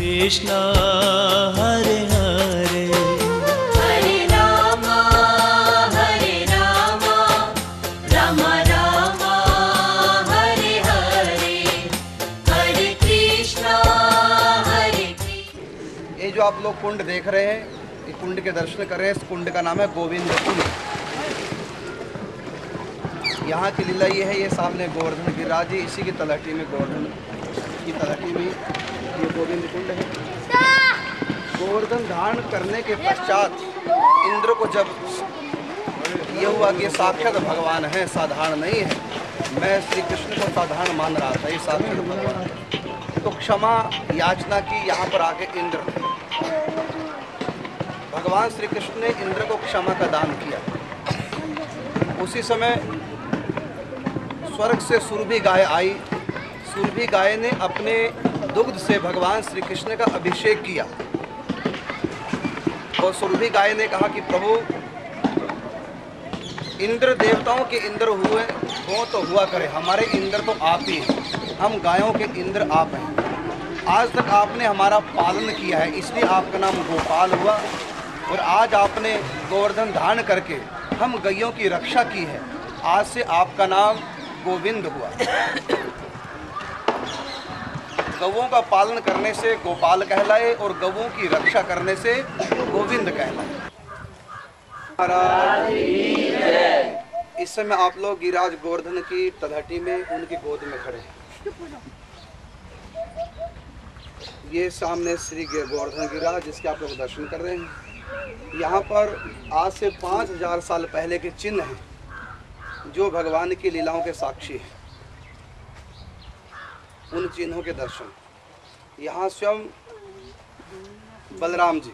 कृष्णा हरे हरे हरे राम राम राम हरे हरे, हरे कृष्णा हरे कृष्णा। ये जो आप लोग कुंड देख रहे हैं, ये कुंड के दर्शन कर रहे हैं, इस कुंड का नाम है गोविंद कुंड। यहाँ की लीला ये है, ये सामने गोवर्धन गिरिराज जी, इसी की तलहटी में, गोवर्धन की तलहटी में ये गोविंद कुंड है। गोवर्धन धारण करने के पश्चात इंद्र को जब ये हुआ कि साक्षात भगवान है, साधारण नहीं है, मैं श्री कृष्ण को साधारण मान रहा था, ये साक्षात भगवान है, तो क्षमा याचना की यहाँ पर आके इंद्र ने। भगवान श्री कृष्ण ने इंद्र को क्षमा का दान किया। उसी समय स्वर्ग से सुरभि गाय आई। सुरभि गाय ने अपने दुग्ध से भगवान श्री कृष्ण का अभिषेक किया और सुरभि गाय ने कहा कि प्रभु, इंद्र देवताओं के इंद्र हुए हो तो हुआ करे, हमारे इंद्र तो आप ही हैं, हम गायों के इंद्र आप हैं। आज तक आपने हमारा पालन किया है, इसलिए आपका नाम गोपाल हुआ, और आज आपने गोवर्धन धारण करके हम गैयों की रक्षा की है, आज से आपका नाम गोविंद हुआ। गौओं का पालन करने से गोपाल कहलाए और गौओं की रक्षा करने से गोविंद कहलाए। इस समय आप लोग गिरिराज गोवर्धन की तलहटी में उनकी गोद में खड़े हैं। ये सामने श्री गोवर्धन गिरिराज जिसके आप लोग दर्शन कर रहे हैं। यहाँ पर आज से 5000 साल पहले के चिन्ह हैं जो भगवान की लीलाओं के साक्षी हैं। उन चिन्हों के दर्शन, यहाँ स्वयं बलराम जी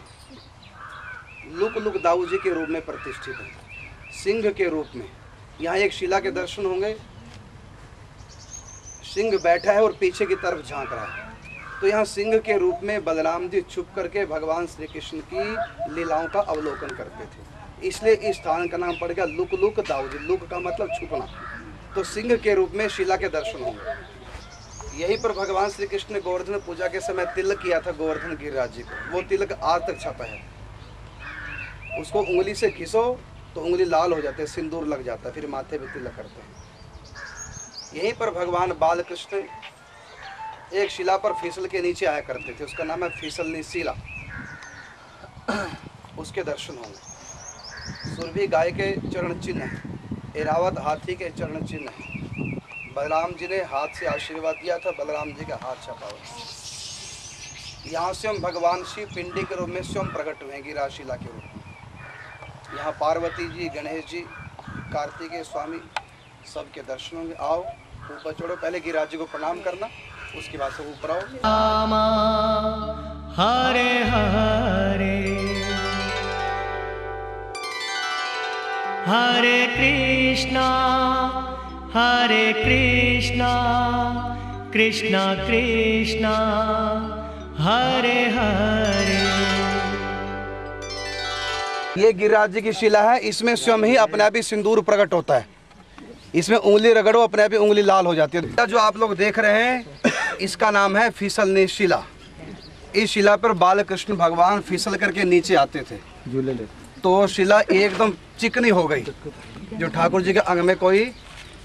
लुक दाऊ जी के रूप में प्रतिष्ठित हैं, सिंह के रूप में। यहाँ एक शिला के दर्शन होंगे, सिंह बैठा है और पीछे की तरफ झांक रहा है, तो यहाँ सिंह के रूप में बलराम जी छुप करके भगवान श्री कृष्ण की लीलाओं का अवलोकन करते थे, इसलिए इस स्थान का नाम पड़ गया लुक दाऊ जी। लुक का मतलब छुपना, तो सिंह के रूप में शिला के दर्शन होंगे। यहीं पर भगवान श्री कृष्ण ने गोवर्धन पूजा के समय तिलक किया था गोवर्धन गिरिराज जी को, वो तिलक आज तक छपा है। उसको उंगली से घिसो तो उंगली लाल हो जाते, सिंदूर लग जाता है, फिर माथे पे तिलक करते हैं। यहीं पर भगवान बाल कृष्ण एक शिला पर फिसल के नीचे आया करते थे, उसका नाम है फिसलनी शिला, उसके दर्शन होंगे। सुरभि गाय के चरण चिन्ह है, एरावत हाथी के चरण चिन्ह है। बलराम जी ने हाथ से आशीर्वाद दिया था, बलराम जी का हाथ छपा हुआ। यहाँ स्वयं भगवान शिव पिंडी के रूप में स्वयं प्रकट हुए गिरिराज शिला के रूप में। यहाँ पार्वती जी, गणेश जी, कार्तिकेय स्वामी सबके दर्शन होंगे। आओ ऊपर चढ़ो, पहले गिरिराज जी को प्रणाम करना, उसके बाद से ऊपर आओ। राम हरे हरे हरे कृष्णा कृष्णा कृष्णा हरे हरे। ये गिरिराज जी की शिला है, इसमें स्वयं ही अपने आप ही सिंदूर प्रकट होता है। इसमें उंगली रगड़ो, अपने आप ही उंगली लाल हो जाती है। जो आप लोग देख रहे हैं इसका नाम है फिसलनी शिला। इस शिला पर बाल कृष्ण भगवान फिसल करके नीचे आते थे, तो शिला एकदम चिकनी हो गई, जो ठाकुर जी के अंग में कोई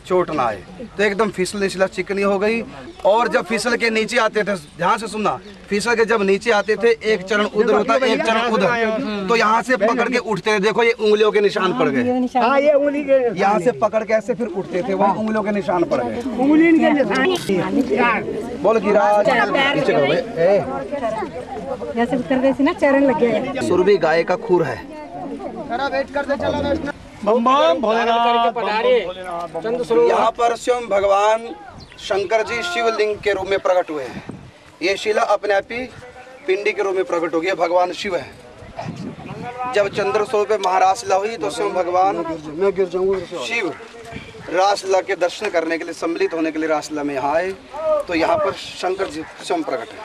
चोट ना आए, तो एकदम फिसलनी शिला चिकनी हो गई। और जब फिसल के नीचे आते थे, ध्यान से सुनना, फिसल के जब नीचे आते थे एक चरण उधर होता, एक चरण उधर, तो यहाँ से पकड़ के उठते थे। देखो ये उंगलियों के निशान पड़ गए, यहाँ से पकड़ के ऐसे फिर उठते थे, वहाँ उंगलियों के निशान पड़ गए। बोल गिरिराज नीचे करो ऐसे उतर गए ना, चरण लग गए। सुरभि गाय का खूर है। यहाँ पर स्वयं भगवान शंकर जी शिवलिंग के रूप में प्रकट हुए हैं। ये शिला अपने आप ही पिंडी के रूप में प्रकट हो गई, भगवान शिव है। जब चंद्र स्वरूप पे महारासलीला हुई तो स्वयं भगवान शिव रासलीला के दर्शन करने के लिए, सम्मिलित होने के लिए रासलीला में यहाँ आए, तो यहाँ पर शंकर जी स्वयं प्रकट है।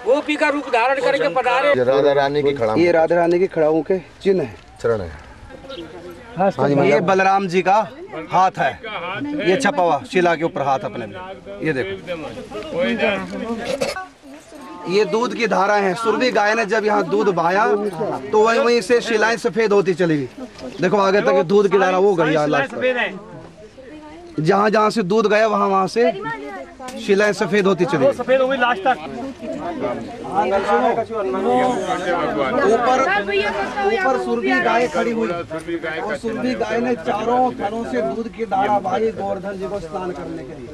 गोपी का रूप धारण करके पधारे। राधा रानी की खड़ाऊ, ये राधा रानी की खड़ाऊ के चिन्ह है, चरण है। ये बलराम जी का हाथ है, ये छपा हुआ शिला के ऊपर हाथ अपने में, ये देखो। ये दूध की धारा है। सुरभि गाय ने जब यहाँ दूध बहाया तो वहीं वहीं से शिलाएं सफेद होती चली गई। देखो आगे तक दूध की धारा वो गई लास्ट तक। जहाँ जहाँ से दूध गया वहाँ वहाँ से शिलाएं सफेद होती चली गई। सफेद हो गई लास्ट तक। ऊपर सुरभि गाय खड़ी हुई और सुरभि गाय ने चारों थनों से दूध की धारा बहाई गोवर्धन जी को स्नान करने के लिए।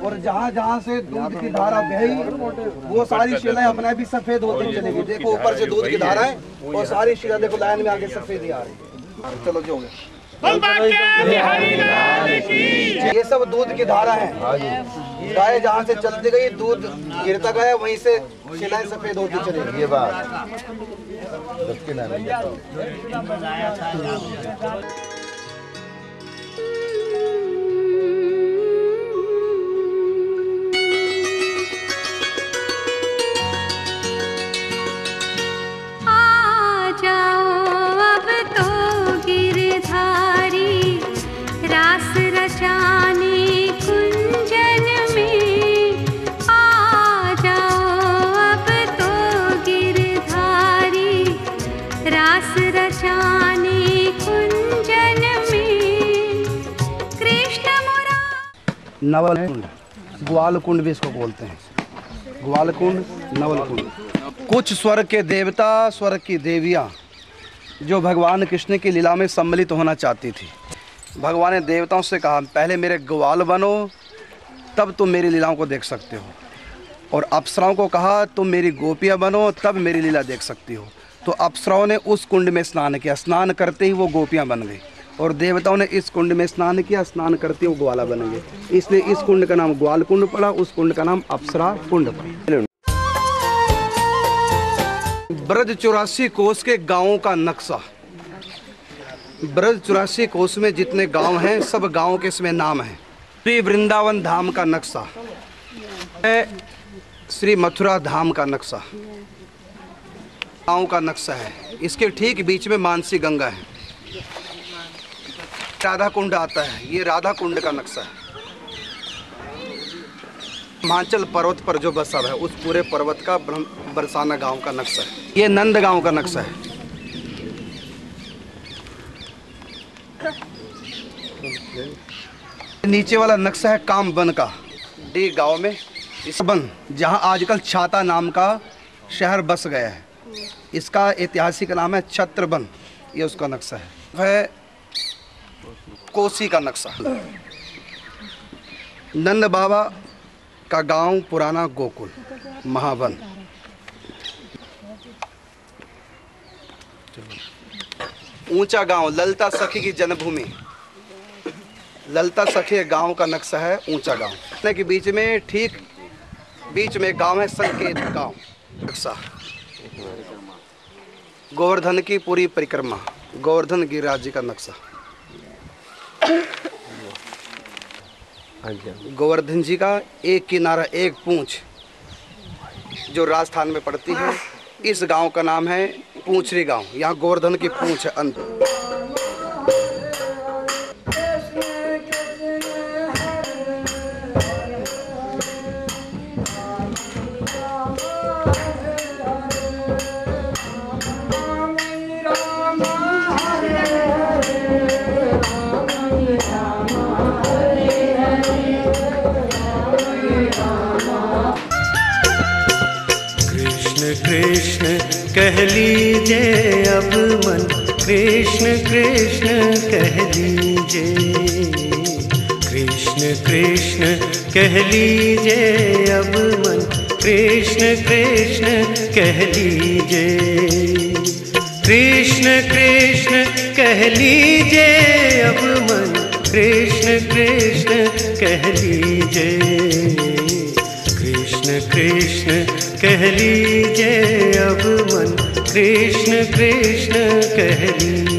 और जहाँ जहाँ से दूध की धारा बही वो सारी शिलाएं अपने भी सफेद होती चली गई। देखो ऊपर से दूध की धारा है और सारी शिला देखो लाइन में आगे सफेद ही आ रही। चलो जो ये सब दूध की धारा है। गाय जहाँ से चलती गई दूध गिरता गया वहीं से शिलाएं सफेद होती चली गई। ये बात आ जाओ अब तो गिरधारी रास रचाने कुंजन में। आ जाओ अब तो गिरधारी रास रचाने कुंजन में। कृष्ण मुरा नवल कुंड, ग्वाल कुंड भी इसको बोलते हैं। ग्वाल कुंड, नवल कुंड। कुछ स्वर्ग के देवता, स्वर्ग की देवियाँ जो भगवान कृष्ण की लीला में सम्मिलित होना चाहती थी, भगवान ने देवताओं से कहा पहले मेरे ग्वाल बनो तब तुम मेरी लीलाओं को देख सकते हो। और अप्सराओं को कहा तुम मेरी गोपियाँ बनो तब मेरी लीला देख सकती हो। तो अप्सराओं ने उस कुंड में स्नान किया, स्नान करते ही वो गोपियाँ बन गई। और देवताओं ने इस कुंड में स्नान किया, स्नान करते ही वो ग्वाला बन गए। इसलिए इस कुंड का नाम ग्वाल कुंड पड़ा, उस कुंड का नाम अप्सरा कुंड पड़ा। ब्रज 84 कोस के गांवों का नक्शा। ब्रज 84 कोस में जितने गांव हैं सब गांवों के इसमें नाम हैं। श्री वृंदावन धाम का नक्शा है, श्री मथुरा धाम का नक्शा, गांव का नक्शा है। इसके ठीक बीच में मानसी गंगा है, राधा कुंड आता है, ये राधा कुंड का नक्शा है। हिमाचल पर्वत पर जो बसा है उस पूरे पर्वत का बरसाना गांव का नक्शा है। ये नंद गांव का नक्शा है। नीचे वाला नक्शा है कामबन का, डी गांव में इस बन जहां आजकल छाता नाम का शहर बस गया है। इसका ऐतिहासिक नाम है छत्रबन, ये उसका नक्शा है। कोसी का नक्शा, नंद बाबा का गांव पुराना गोकुल महावन। ऊंचा गांव ललता सखी की जन्मभूमि, ललता सखी गांव का नक्शा है ऊंचा गांव। के बीच में ठीक बीच में गांव है संकेत गांव नक्शा। गोवर्धन की पूरी परिक्रमा, गोवर्धन गिरिराज जी का नक्शा। गोवर्धन जी का एक किनारा एक पूंछ जो राजस्थान में पड़ती है, इस गांव का नाम है पूंछरी गांव। यहाँ गोवर्धन की पूंछ है अंत। कृष्ण कह लीजिए अब मन, कृष्ण कृष्ण कह लीजिए। कृष्ण कृष्ण कह लीजिए अब मन, कृष्ण कृष्ण कह लीजिए। कृष्ण कृष्ण कह लीजिए अब मन, कृष्ण कृष्ण कह लीजिए। कृष्ण कृष्ण कह लीजिए अब मन, कृष्ण कृष्ण कह लीजिए।